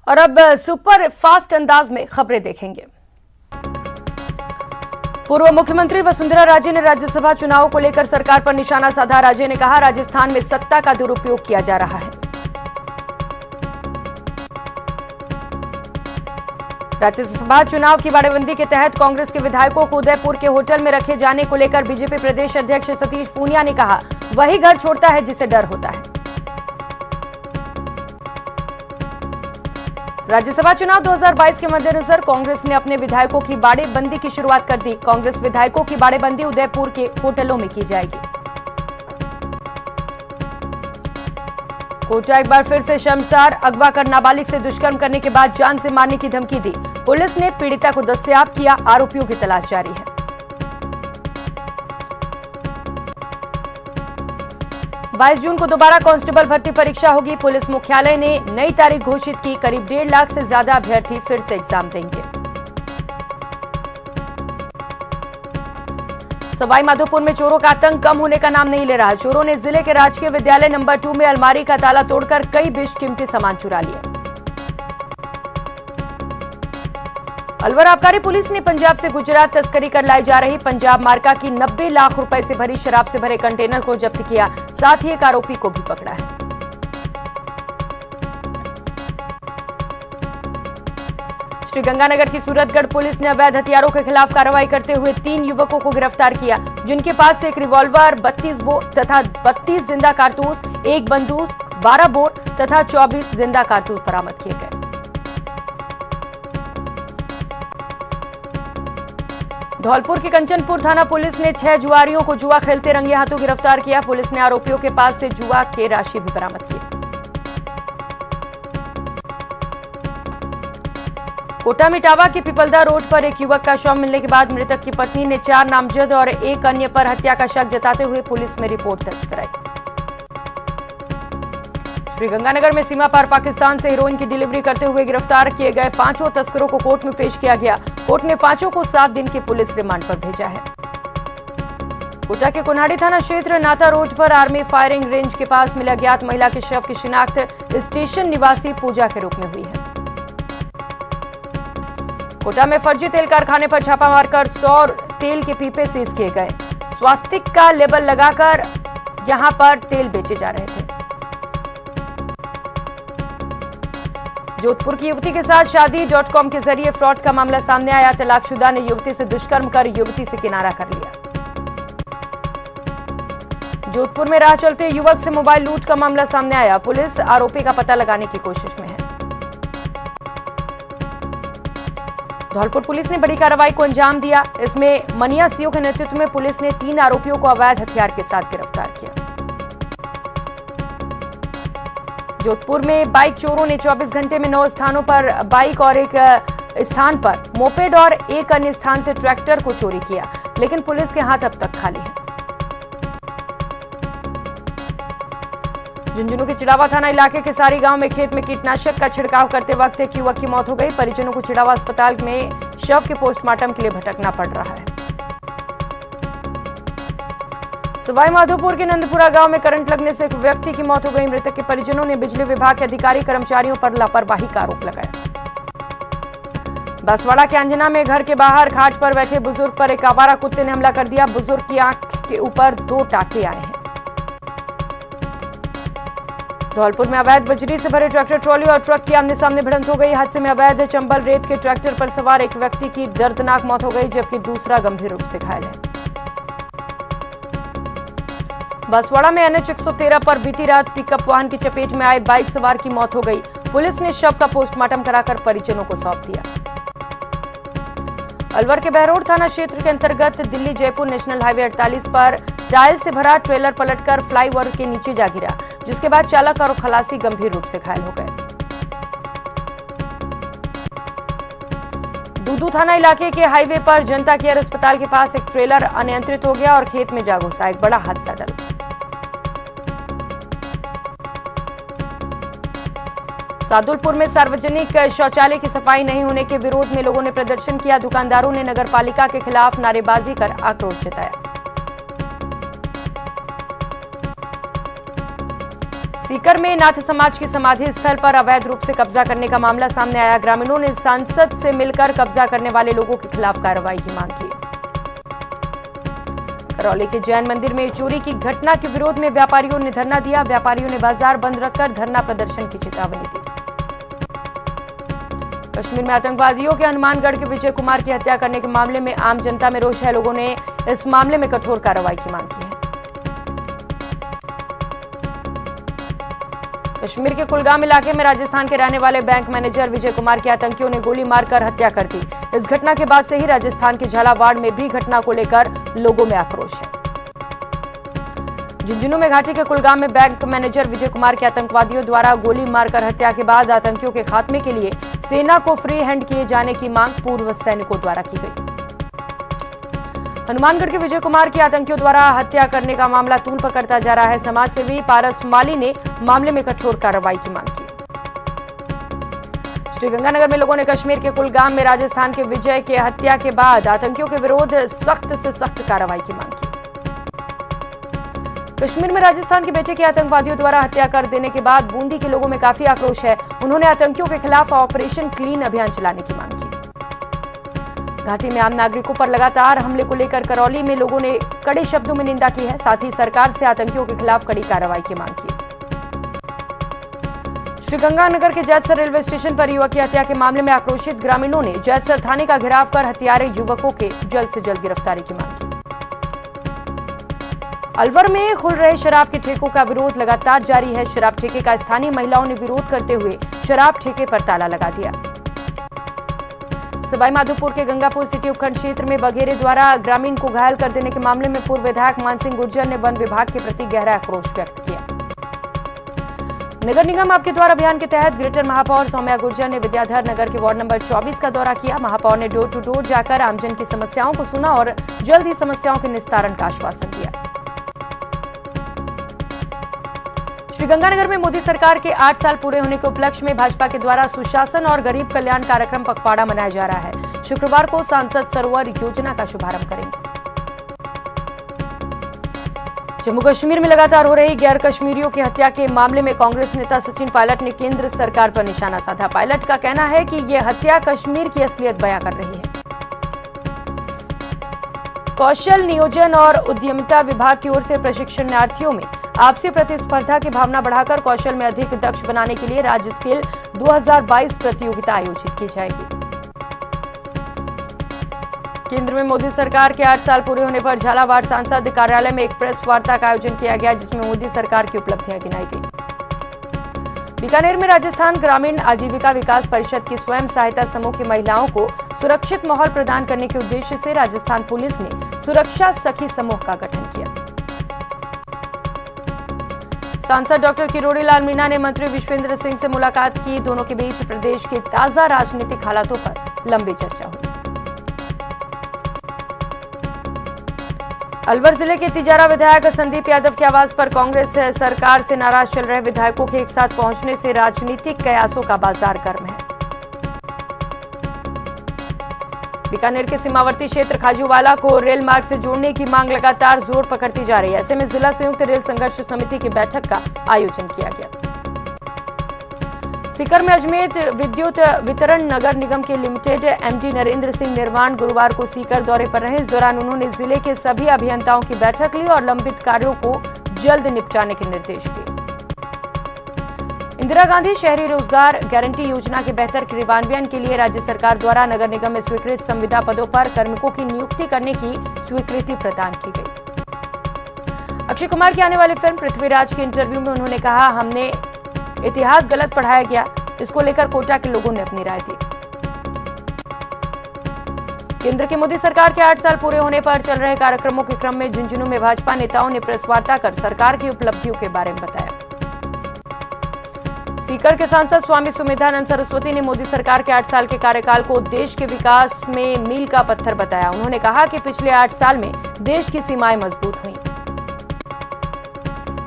और अब super fast अंदाज में खबरें देखेंगे। पूर्व मुख्यमंत्री वसुंधरा राजे ने राज्यसभा चुनाव को लेकर सरकार पर निशाना साधा। राजे ने कहा, राजस्थान में सत्ता का दुरुपयोग किया जा रहा है। राज्यसभा चुनाव की बाड़ेबंदी के तहत कांग्रेस के विधायकों को उदयपुर के होटल में रखे जाने को लेकर बीजेपी प्रदेश अध्यक्ष सतीश पूनिया ने कहा, वही घर छोड़ता है जिसे डर होता है। राज्यसभा चुनाव 2022 के मद्देनजर कांग्रेस ने अपने विधायकों की बाड़ेबंदी की शुरुआत कर दी। कांग्रेस विधायकों की बाड़ेबंदी उदयपुर के होटलों में की जाएगी। कोटा एक बार फिर से शर्मसार, अगवा कर नाबालिग से दुष्कर्म करने के बाद जान से मारने की धमकी दी। पुलिस ने पीड़िता को दस्तयाब किया, आरोपियों की तलाश जारी है। बाईस जून को दोबारा कांस्टेबल भर्ती परीक्षा होगी। पुलिस मुख्यालय ने नई तारीख घोषित की। करीब 1.5 लाख से ज्यादा अभ्यर्थी फिर से एग्जाम देंगे। सवाई माधोपुर में चोरों का आतंक कम होने का नाम नहीं ले रहा। चोरों ने जिले के राजकीय विद्यालय नंबर 2 में अलमारी का ताला तोड़कर कई बेशकीमती सामान चुरा लिए। अलवर आबकारी पुलिस ने पंजाब से गुजरात तस्करी कर लाई जा रही पंजाब मार्का की 90 लाख रुपए से भरी शराब से भरे कंटेनर को जब्त किया। साथ ही एक आरोपी को भी पकड़ा है। श्रीगंगानगर की सूरतगढ़ पुलिस ने अवैध हथियारों के खिलाफ कार्रवाई करते हुए 3 युवकों को गिरफ्तार किया, जिनके पास से एक रिवॉल्वर, 32 बोर तथा 32 जिंदा कारतूस, एक बंदूक, 12 बोर तथा 24 जिंदा कारतूस बरामद किए गए। धौलपुर के कंचनपुर थाना पुलिस ने 6 जुआरियों को जुआ खेलते रंगे हाथों गिरफ्तार किया। पुलिस ने आरोपियों के पास से जुआ की राशि भी बरामद की। कोटा मिटावा के पिपलदा रोड पर एक युवक का शव मिलने के बाद मृतक की पत्नी ने 4 नामजद और एक अन्य पर हत्या का शक जताते हुए पुलिस में रिपोर्ट दर्ज कराई। श्रीगंगानगर में सीमा पार पाकिस्तान से हेरोइन की डिलीवरी करते हुए गिरफ्तार किए गए 5 तस्करों को कोर्ट में पेश किया गया। कोर्ट ने 5 को 7 दिन की पुलिस रिमांड पर भेजा है। कोटा के कोन्हाड़ी थाना क्षेत्र नाता रोड पर आर्मी फायरिंग रेंज के पास मिला अज्ञात महिला के शव की शिनाख्त स्टेशन निवासी पूजा के रूप में हुई है। कोटा में फर्जी तेल कारखाने पर छापा मारकर 100 तेल के पीपे सीज किए गए। स्वास्तिक का लेबल लगाकर यहां पर तेल बेचे जा रहे थे। जोधपुर की युवती के साथ शादी.com के जरिए फ्रॉड का मामला सामने आया। तलाकशुदा ने युवती से दुष्कर्म कर युवती से किनारा कर लिया। जोधपुर में राह चलते युवक से मोबाइल लूट का मामला सामने आया। पुलिस आरोपी का पता लगाने की कोशिश में है। धौलपुर पुलिस ने बड़ी कार्रवाई को अंजाम दिया। इसमें मनिया सीओ के नेतृत्व में पुलिस ने 3 आरोपियों को अवैध हथियार के साथ गिरफ्तार किया। जोधपुर में बाइक चोरों ने 24 घंटे में 9 स्थानों पर बाइक और एक स्थान पर मोपेड और एक अन्य स्थान से ट्रैक्टर को चोरी किया, लेकिन पुलिस के हाथ अब तक खाली है। झुंझुनू के चिड़ावा थाना इलाके के सारी गांव में खेत में कीटनाशक का छिड़काव करते वक्त एक युवक की मौत हो गई। परिजनों को चिड़ावा अस्पताल में शव के पोस्टमार्टम के लिए भटकना पड़ रहा है। सवाई माधोपुर के नंदपुरा गांव में करंट लगने से एक व्यक्ति की मौत हो गई। मृतक के परिजनों ने बिजली विभाग के अधिकारी कर्मचारियों पर लापरवाही का आरोप लगाया। बांसवाड़ा के अंजना में घर के बाहर खाट पर बैठे बुजुर्ग पर एक आवारा कुत्ते ने हमला कर दिया। बुजुर्ग की आंख के ऊपर 2 टाके आए हैं। धौलपुर में अवैध बजरी से भरे ट्रैक्टर ट्रॉली और ट्रक की आमने सामने भिड़ंत हो गई। हादसे में अवैध चंबल रेत के ट्रैक्टर पर सवार एक व्यक्ति की दर्दनाक मौत हो गई, जबकि दूसरा गंभीर रूप से घायल है। बांसवाड़ा में NH 113 पर बीती रात पिकअप वाहन की चपेट में आए बाइक सवार की मौत हो गई। पुलिस ने शव का पोस्टमार्टम कराकर परिजनों को सौंप दिया। अलवर के बहरोड थाना क्षेत्र के अंतर्गत दिल्ली जयपुर नेशनल हाईवे 48 पर टाइल से भरा ट्रेलर पलटकर फ्लाईओवर के नीचे जा गिरा, जिसके बाद चालक और खलासी गंभीर रूप से घायल हो गए। दूदू थाना इलाके के हाईवे पर जनता केयर अस्पताल के पास एक ट्रेलर अनियंत्रित हो गया और खेत में जा घुसा। एक बड़ा हादसा टला। सादुलपुर में सार्वजनिक शौचालय की सफाई नहीं होने के विरोध में लोगों ने प्रदर्शन किया। दुकानदारों ने नगरपालिका के खिलाफ नारेबाजी कर आक्रोश जताया। सीकर में नाथ समाज की समाधि स्थल पर अवैध रूप से कब्जा करने का मामला सामने आया। ग्रामीणों ने सांसद से मिलकर कब्जा करने वाले लोगों के खिलाफ कार्रवाई की मांग की। करौली के जैन मंदिर में चोरी की घटना के विरोध में व्यापारियों ने धरना दिया। व्यापारियों ने बाजार बंद रखकर धरना प्रदर्शन की चेतावनी दी। कश्मीर में आतंकवादियों के हनुमानगढ़ के विजय कुमार की हत्या करने के मामले में आम जनता में रोष है। लोगों ने इस मामले में कठोर कार्रवाई की मांग की है। कश्मीर के कुलगाम इलाके में राजस्थान के रहने वाले बैंक मैनेजर विजय कुमार की आतंकियों ने गोली मारकर हत्या कर दी। इस घटना के बाद से ही राजस्थान के झालावाड़ में भी घटना को लेकर लोगों में आक्रोश है। झुंझुनू में घाटी के कुलगाम में बैंक मैनेजर विजय कुमार की आतंकवादियों द्वारा गोली मारकर हत्या के बाद आतंकियों के खात्मे के लिए सेना को फ्री हैंड किए जाने की मांग पूर्व सैनिकों द्वारा की गई। हनुमानगढ़ के विजय कुमार की आतंकियों द्वारा हत्या करने का मामला तूल पकड़ता जा रहा है। समाजसेवी पारस माली ने मामले में कठोर कार्रवाई की मांग की। श्रीगंगानगर में लोगों ने कश्मीर के कुलगाम में राजस्थान के विजय के हत्या के बाद आतंकियों के विरोध सख्त से सख्त कार्रवाई की मांग की। कश्मीर में राजस्थान के बेटे की आतंकवादियों द्वारा हत्या कर देने के बाद बूंदी के लोगों में काफी आक्रोश है। उन्होंने आतंकियों के खिलाफ ऑपरेशन क्लीन अभियान चलाने की मांग की। घाटी में आम नागरिकों पर लगातार हमले को लेकर करौली में लोगों ने कड़े शब्दों में निंदा की है। साथ ही सरकार से आतंकियों के खिलाफ कड़ी कार्रवाई की मांग की। श्रीगंगानगर के जैतसर रेलवे स्टेशन पर युवक की हत्या के मामले में आक्रोशित ग्रामीणों ने जैतसर थाने का घेराव कर हत्यारे युवकों के जल्द से जल्द गिरफ्तारी की मांग की। अलवर में खुल रहे शराब के ठेकों का विरोध लगातार जारी है। शराब ठेके का स्थानीय महिलाओं ने विरोध करते हुए शराब ठेके पर ताला लगा दिया। सवाईमाधोपुर के गंगापुर सिटी उपखंड क्षेत्र में बघेरे द्वारा ग्रामीण को घायल कर देने के मामले में पूर्व विधायक मानसिंह गुर्जर ने वन विभाग के प्रति गहरा आक्रोश व्यक्त किया। नगर निगम आपके द्वार अभियान के तहत ग्रेटर महापौर सौम्या गुर्जर ने विद्याधर नगर के वार्ड नंबर 24 का दौरा किया। महापौर ने डोर टू डोर जाकर आमजन की समस्याओं को सुना और जल्द ही समस्याओं के निस्तारण का आश्वासन दिया। श्रीगंगानगर में मोदी सरकार के 8 साल पूरे होने के उपलक्ष्य में भाजपा के द्वारा सुशासन और गरीब कल्याण कार्यक्रम पखवाड़ा मनाया जा रहा है। शुक्रवार को सांसद सरोवर योजना का शुभारंभ करेंगे। जम्मू कश्मीर में लगातार हो रही गैर कश्मीरियों की हत्या के मामले में कांग्रेस नेता सचिन पायलट ने केंद्र सरकार पर निशाना साधा। पायलट का कहना है कि यह हत्या कश्मीर की असलियत बयां कर रही है। कौशल नियोजन और उद्यमिता विभाग की ओर से प्रशिक्षणार्थियों में आपसी प्रतिस्पर्धा की भावना बढ़ाकर कौशल में अधिक दक्ष बनाने के लिए राज्य स्किल 2022 प्रतियोगिता आयोजित की जाएगी। केंद्र में मोदी सरकार के 8 साल पूरे होने पर झालावाड़ सांसद कार्यालय में एक प्रेस वार्ता का आयोजन किया गया, जिसमें मोदी सरकार की उपलब्धियां गिनाई गई। बीकानेर में राजस्थान ग्रामीण आजीविका विकास परिषद की स्वयं सहायता समूह की महिलाओं को सुरक्षित माहौल प्रदान करने के उद्देश्य से राजस्थान पुलिस ने सुरक्षा सखी समूह का गठन किया। सांसद डॉक्टर किरोड़ी लाल मीणा ने मंत्री विश्वेंद्र सिंह से मुलाकात की। दोनों के बीच प्रदेश के ताजा राजनीतिक हालातों पर लंबी चर्चा हुई। अलवर जिले के तिजारा विधायक संदीप यादव के आवास पर कांग्रेस सरकार से नाराज चल रहे विधायकों के एक साथ पहुंचने से राजनीतिक कयासों का बाजार गर्म है। बीकानेर के सीमावर्ती क्षेत्र खाजूवाला को रेल मार्ग से जोड़ने की मांग लगातार जोर पकड़ती जा रही है। ऐसे में जिला संयुक्त रेल संघर्ष समिति की बैठक का आयोजन किया गया। सीकर में अजमेर विद्युत वितरण नगर निगम के लिमिटेड एमडी नरेंद्र सिंह निर्माण गुरुवार को सीकर दौरे पर रहे। इस दौरान उन्होंने जिले के सभी अभियंताओं की बैठक ली और लंबित कार्यों को जल्द निपटाने के निर्देश दिए। इंदिरा गांधी शहरी रोजगार गारंटी योजना के बेहतर क्रियान्वयन के लिए राज्य सरकार द्वारा नगर निगम में स्वीकृत संविदा पदों पर कार्मिकों की नियुक्ति करने की स्वीकृति प्रदान की गई। अक्षय कुमार की आने वाली फिल्म पृथ्वीराज के इंटरव्यू में उन्होंने कहा, हमने इतिहास गलत पढ़ाया गया, इसको लेकर कोटा के लोगों ने अपनी राय दी। केंद्र की मोदी सरकार के 8 साल पूरे होने पर चल रहे कार्यक्रमों के क्रम में झुंझुनू में भाजपा नेताओं ने प्रेस वार्ता कर सरकार की उपलब्धियों के बारे में बताया। सीकर के सांसद स्वामी सुमेधानंद सरस्वती ने मोदी सरकार के 8 साल के कार्यकाल को देश के विकास में मील का पत्थर बताया। उन्होंने कहा कि पिछले 8 साल में देश की सीमाएं मजबूत हुई।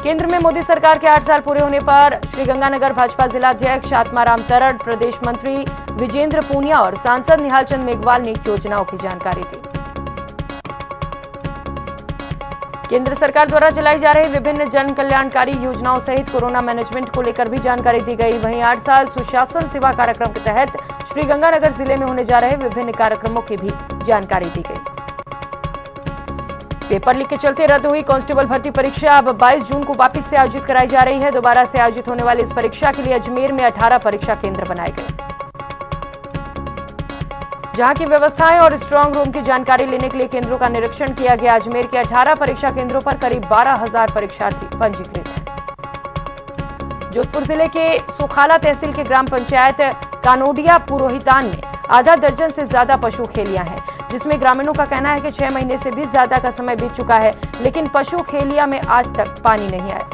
केंद्र में मोदी सरकार के 8 साल पूरे होने पर श्रीगंगानगर भाजपा जिलाध्यक्ष आत्माराम तरड़, प्रदेश मंत्री विजेंद्र पूनिया और सांसद निहाल चंद मेघवाल ने योजनाओं की जानकारी दी। केंद्र सरकार द्वारा चलाई जा रही विभिन्न जन कल्याणकारी योजनाओं सहित कोरोना मैनेजमेंट को लेकर भी जानकारी दी गई। वहीं 8 साल सुशासन सेवा कार्यक्रम के तहत श्रीगंगानगर जिले में होने जा रहे विभिन्न कार्यक्रमों की भी जानकारी दी गई। पेपर लीक के चलते रद्द हुई कांस्टेबल भर्ती परीक्षा अब 22 जून को वापस से आयोजित कराई जा रही है। दोबारा से आयोजित होने वाली इस परीक्षा के लिए अजमेर में 18 परीक्षा केंद्र बनाए गए, जहां की व्यवस्थाएं और स्ट्रांग रूम की जानकारी लेने के लिए केंद्रों का निरीक्षण किया गया। अजमेर के 18 परीक्षा केंद्रों पर करीब 12,000 परीक्षार्थी पंजीकृत हैं। जोधपुर जिले के सुखाला तहसील के ग्राम पंचायत कानोडिया पुरोहितान में आधा दर्जन से ज्यादा पशु खेलियां हैं, जिसमें ग्रामीणों का कहना है कि 6 महीने से भी ज्यादा का समय बीत चुका है, लेकिन पशु खेलिया में आज तक पानी नहीं आया।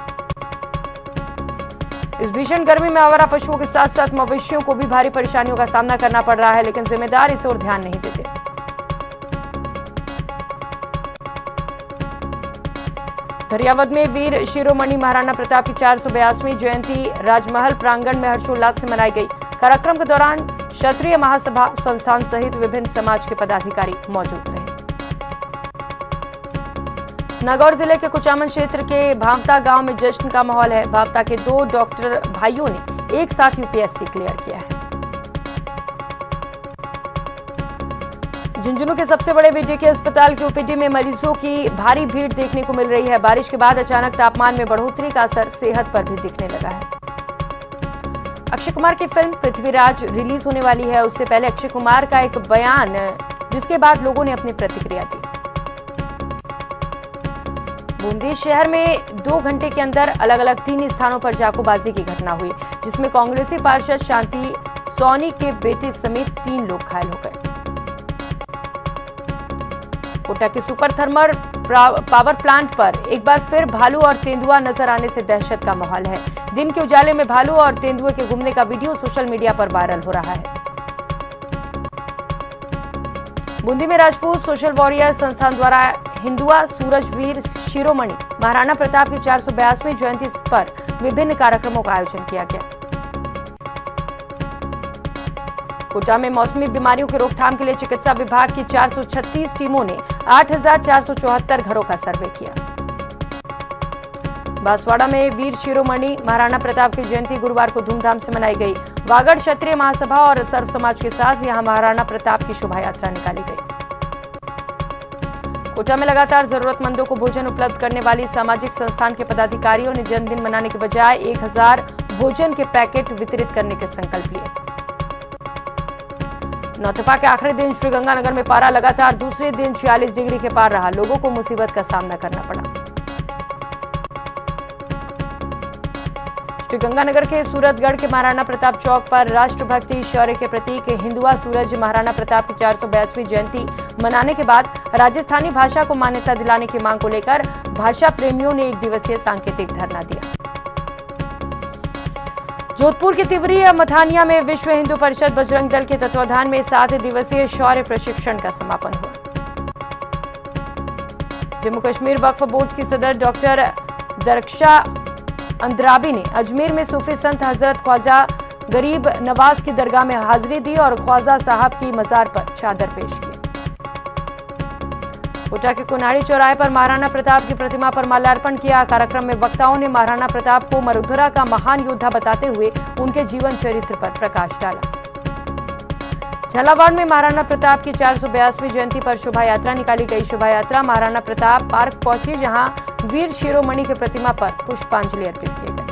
इस भीषण गर्मी में आवारा पशुओं के साथ साथ मवेशियों को भी भारी परेशानियों का सामना करना पड़ रहा है, लेकिन जिम्मेदार इस ओर ध्यान नहीं देते। धरियावद में वीर शिरोमणि महाराणा प्रताप की 482वीं जयंती राजमहल प्रांगण में हर्षोल्लास से मनाई गई। कार्यक्रम के दौरान क्षत्रिय महासभा संस्थान सहित विभिन्न समाज के पदाधिकारी मौजूद रहे। नागौर जिले के कुचामन क्षेत्र के भावता गांव में जश्न का माहौल है। भावता के 2 डॉक्टर भाइयों ने एक साथ यूपीएससी क्लियर किया है। झुंझुनू के सबसे बड़े बीडीके अस्पताल के ओपीडी में मरीजों की भारी भीड़ देखने को मिल रही है। बारिश के बाद अचानक तापमान में बढ़ोतरी का असर सेहत पर भी दिखने लगा है। अक्षय कुमार की फिल्म पृथ्वीराज रिलीज होने वाली है। उससे पहले अक्षय कुमार का एक बयान, जिसके बाद लोगों ने अपनी प्रतिक्रिया दी। बूंदी शहर में 2 घंटे के अंदर अलग अलग 3 स्थानों पर चाकूबाजी की घटना हुई, जिसमें कांग्रेसी पार्षद शांति सोनी के बेटे समेत 3 लोग घायल हो गए। कोटा के सुपर थर्मल पावर प्लांट पर एक बार फिर भालू और तेंदुआ नजर आने से दहशत का माहौल है। दिन के उजाले में भालू और तेंदुए के घूमने का वीडियो सोशल मीडिया पर वायरल हो रहा है। बूंदी में राजपूत सोशल वॉरियर संस्थान द्वारा हिंदुआ सूरजवीर शिरोमणि महाराणा प्रताप की 482वीं जयंती पर विभिन्न कार्यक्रमों का आयोजन किया गया। कोटा में मौसमी बीमारियों की रोकथाम के लिए चिकित्सा विभाग की 436 टीमों ने 8,474 घरों का सर्वे किया। बांसवाड़ा में वीर शिरोमणि महाराणा प्रताप की जयंती गुरुवार को धूमधाम से मनाई गई। वागड़ क्षत्रिय महासभा और सर्व समाज के साथ यहां महाराणा प्रताप की शोभा यात्रा निकाली गई। कोटा में लगातार जरूरतमंदों को भोजन उपलब्ध करने वाली सामाजिक संस्थान के पदाधिकारियों ने जन्मदिन मनाने के बजाय 1000 भोजन के पैकेट वितरित करने के संकल्प लिए। नौतपा के आखिरी दिन श्रीगंगानगर में पारा लगातार दूसरे दिन 46 डिग्री के पार रहा। लोगों को मुसीबत का सामना करना पड़ा। श्रीगंगानगर के सूरतगढ़ के महाराणा प्रताप चौक पर राष्ट्रभक्ति शौर्य के प्रतीक हिंदुआ सूरज महाराणा प्रताप की 482वीं जयंती मनाने के बाद राजस्थानी भाषा को मान्यता दिलाने की मांग को लेकर भाषा प्रेमियों ने 1 दिवसीय सांकेतिक धरना दिया। जोधपुर के तिवरी मथानिया में विश्व हिंदू परिषद बजरंग दल के तत्वाधान में 7 दिवसीय शौर्य प्रशिक्षण का समापन हुआ। जम्मू कश्मीर वक्फ बोर्ड की सदर डॉक्टर दरक्षा अंद्राबी ने अजमेर में सूफी संत हजरत ख्वाजा गरीब नवाज की दरगाह में हाजिरी दी और ख्वाजा साहब की मजार पर चादर पेश की। कोटा के कुनाड़ी चौराहे पर महाराणा प्रताप की प्रतिमा पर माल्यार्पण किया। कार्यक्रम में वक्ताओं ने महाराणा प्रताप को मरुधरा का महान योद्धा बताते हुए उनके जीवन चरित्र पर प्रकाश डाला। झालावाड़ में महाराणा प्रताप की 482वीं जयंती पर शोभा यात्रा निकाली गई। शोभा यात्रा महाराणा प्रताप पार्क पहुंची, जहां वीर शिरोमणि की प्रतिमा पर पुष्पांजलि अर्पित किए गए।